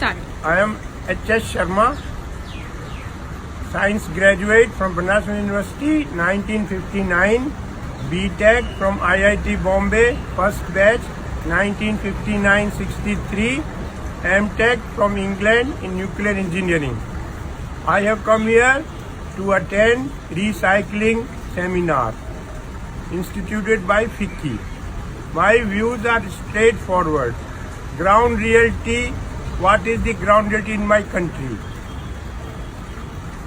start. I am H.S. Sharma, science graduate from Banaras University, 1959, B.Tech from IIT Bombay, first batch, 1959-63, M.Tech from England in nuclear engineering. I have come here to attend recycling seminar instituted by FICCI. My views are straightforward. Ground reality, what is the ground reality in my country?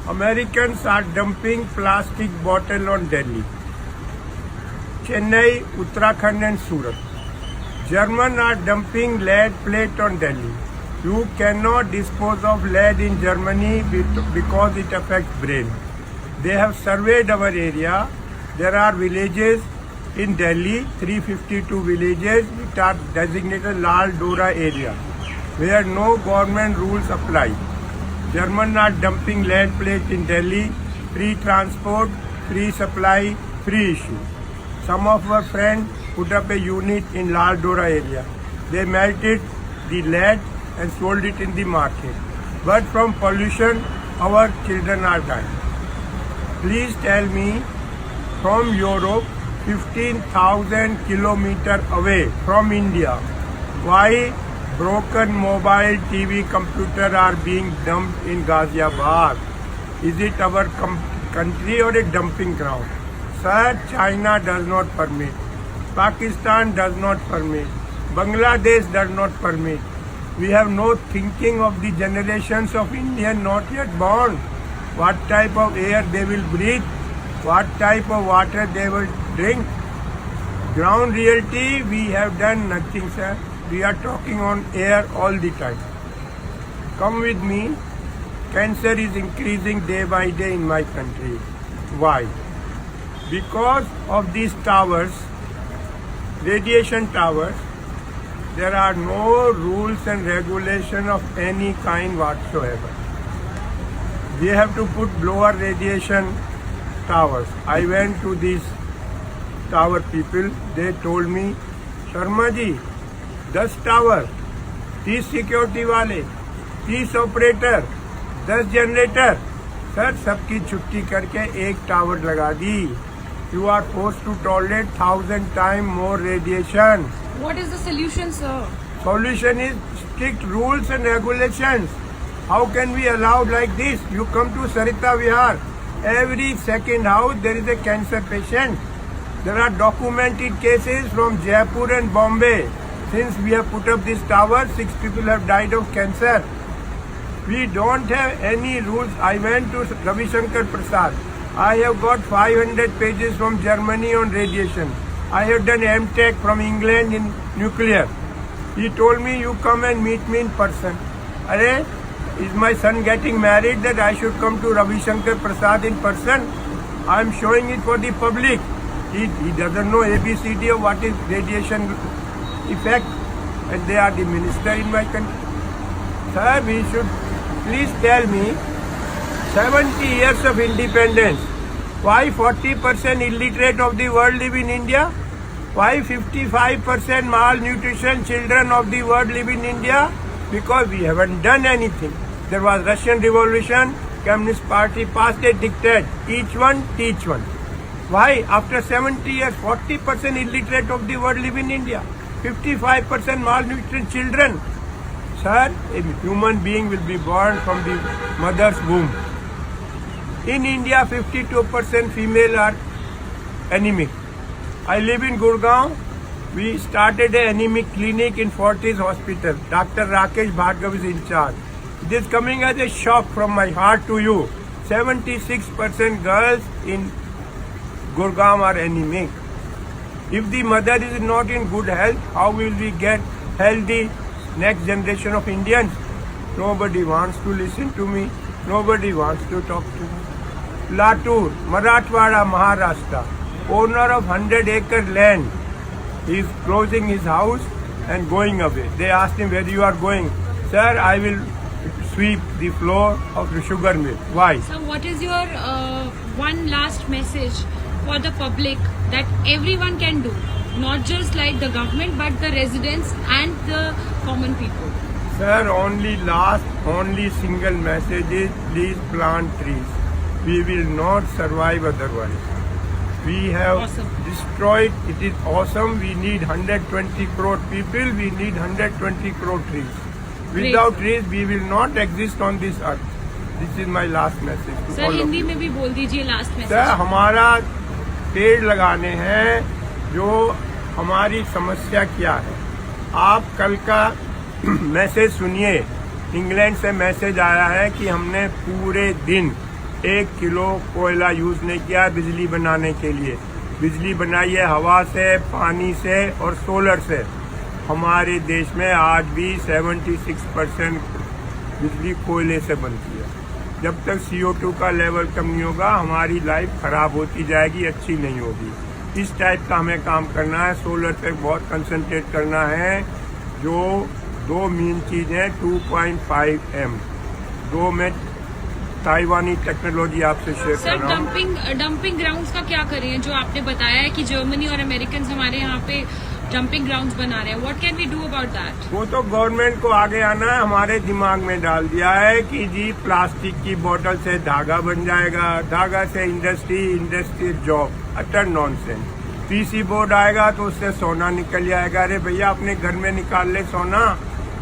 Americans are dumping plastic bottle on Delhi, Chennai, Uttarakhand and Surat. Germans are dumping lead plate on Delhi. You cannot dispose of lead in Germany because it affects brain. They have surveyed our area. There are villages in Delhi, 352 villages which are designated Lal Dora area, where no government rules apply. Germans are dumping lead plate in Delhi, free transport, free supply, free issue. Some of our friends put up a unit in Lal Dora area. They melted the lead and sold it in the market. But from pollution, our children are dying. Please tell me, from Europe, 15,000 kilometers away from India, why broken mobile TV computer are being dumped in Ghaziabad? Is it our country or a dumping ground? Sir, China does not permit. Pakistan does not permit. Bangladesh does not permit. We have no thinking of the generations of Indians not yet born. What type of air they will breathe, what type of water they will drink. Ground reality, we have done nothing, sir. We are talking on air all the time. Come with me. Cancer is increasing day by day in my country. Why? Because of these towers, radiation towers, there are no rules and regulation of any kind whatsoever. We have to put lower radiation towers. I went to these tower people. They told me, Sharma ji, 10 tower, 30 security वाले, 30 operator, 10 generator. Sir सबकी छुट्टी करके एक tower लगा दी. You are forced to tolerate 1,000 times more radiation. What is the solution, sir? Solution is strict rules and regulations. How can we allow like this? You come to Sarita Vihar, every second house there is a cancer patient. There are documented cases from Jaipur and Bombay. Since we have put up this tower, 6 people have died of cancer. We don't have any rules. I went to Ravi Shankar Prasad. I have got 500 pages from Germany on radiation. I have done M.Tech from England in nuclear. He told me, you come and meet me in person. Are, is my son getting married that I should come to Ravi Shankar Prasad in person? I am showing it for the public. He doesn't know ABCD of what is radiation effect, and they are the minister in my country. Sir, we should please tell me, 70 years of independence, why 40% illiterate of the world live in India? Why 55% malnutrition children of the world live in India? Because we haven't done anything. There was Russian Revolution, Communist Party passed a diktat, each one teach one. Why? After 70 years, 40% illiterate of the world live in India. 55% malnutrition children. Sir, a human being will be born from the mother's womb. In India, 52% female are anemic. I live in Gurgaon. We started an anemic clinic in Fortis Hospital. Dr. Rakesh Bhargav is in charge. It is coming as a shock from my heart to you. 76% girls in Gurgaon are anemic. If the mother is not in good health, how will we get healthy next generation of Indians? Nobody wants to listen to me. Nobody wants to talk to me. Latur, Marathwada, Maharashtra, owner of 100-acre land, he is closing his house and going away. They asked him, where you are going? Sir, I will sweep the floor of the sugar mill. Why? So what is your one last message for the public that everyone can do, not just like the government but the residents and the common people? Sir, only single message is please plant trees. We will not survive otherwise. We have Awesome. destroyed, it is awesome. We need 120 crore people, we need 120 crore trees. Without trees, we will not exist on this earth. This is my last message to sir all of Hindi you. में भी बोल दीजिए last sir, message. हमारा पेड़ लगाने हैं, जो हमारी समस्या क्या है। आप कल का मैसेज सुनिए। इंग्लैंड से मैसेज आया है कि हमने पूरे दिन 1 किलो कोयला यूज नहीं किया बिजली बनाने के लिए। बिजली बनाई है हवा से, पानी से और सोलर से। हमारे देश में आज भी 76% बिजली कोयले से बनती है। जब तक CO2 का लेवल कम नहीं होगा, हमारी लाइफ खराब होती जाएगी, अच्छी नहीं होगी। इस टाइप का हमें काम करना है। सोलर पे बहुत कंसंट्रेट करना है। जो 2 मेन चीज है, 2.5 M, 2 में ताइवानी टेक्नोलॉजी आपसे शेयर कर सर रहा हूँ। डंपिंग ग्राउंड्स का क्या करें? जो आपने बताया है कि जर्मनी और अमेरिकन हमारे यहाँ पे डंपिंग ग्राउंड्स बना रहे हैं, what can we do about that? वो तो गवर्नमेंट को आगे आना है। हमारे दिमाग में डाल दिया है कि जी प्लास्टिक की बोतल से धागा बन जाएगा, धागा से industry job. Utter nonsense. PC board आएगा तो उससे सोना निकल जाएगा। अरे भैया, अपने घर में निकाल ले सोना।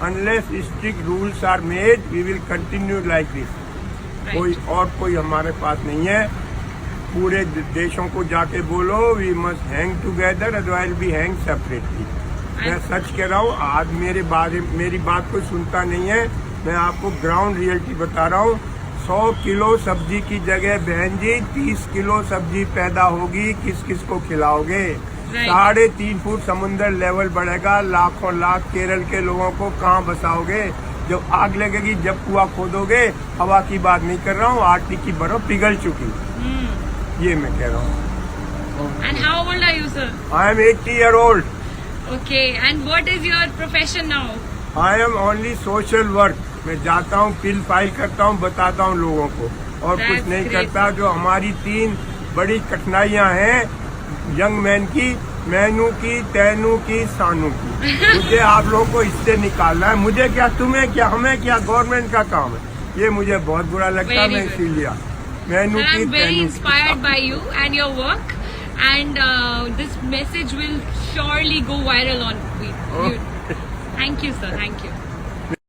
Unless strict rules are made, we will continue like this. कोई हमारे पास नहीं है। पूरे देशों को जाके बोलो we must hang together, otherwise we hang separately. मैं सच कह रहा हूँ। आज मेरी बात कोई सुनता नहीं है। मैं आपको ग्राउंड रियलिटी बता रहा हूँ। 100 किलो सब्जी की जगह बहन जी 30 किलो सब्जी पैदा होगी। किस किस को खिलाओगे? 3.5 फुट समुद्र लेवल बढ़ेगा। लाखों लाख केरल के लोगों को कहाँ बसाओगे? जब आग लगेगी, जब कुआं खोदोगे। हवा की बात नहीं कर रहा हूँ, आर्टिक की बर्फ पिघल चुकी। ये मैं कह रहा हूँ। And how old are you sir? I am 80 year old. Okay, and what is your profession now? I am only social work. मैं जाता हूँ, बिल फाइल करता हूँ, बताता हूँ लोगों को, और That's कुछ नहीं great. करता। जो हमारी 3 बड़ी कठिनाइयाँ हैं यंग मैन की, मैनू की, तैनू की, सानू की, मुझे आप लोगों को इससे निकालना है। मुझे क्या, तुम्हें क्या, हमें क्या, गवर्नमेंट का काम है। ये मुझे बहुत बुरा लगता है। मैं इसीलिए मैनू I की, am very तैनू की। inspired by you and your work, and this message will surely go viral on YouTube. Thank you, sir. Thank you.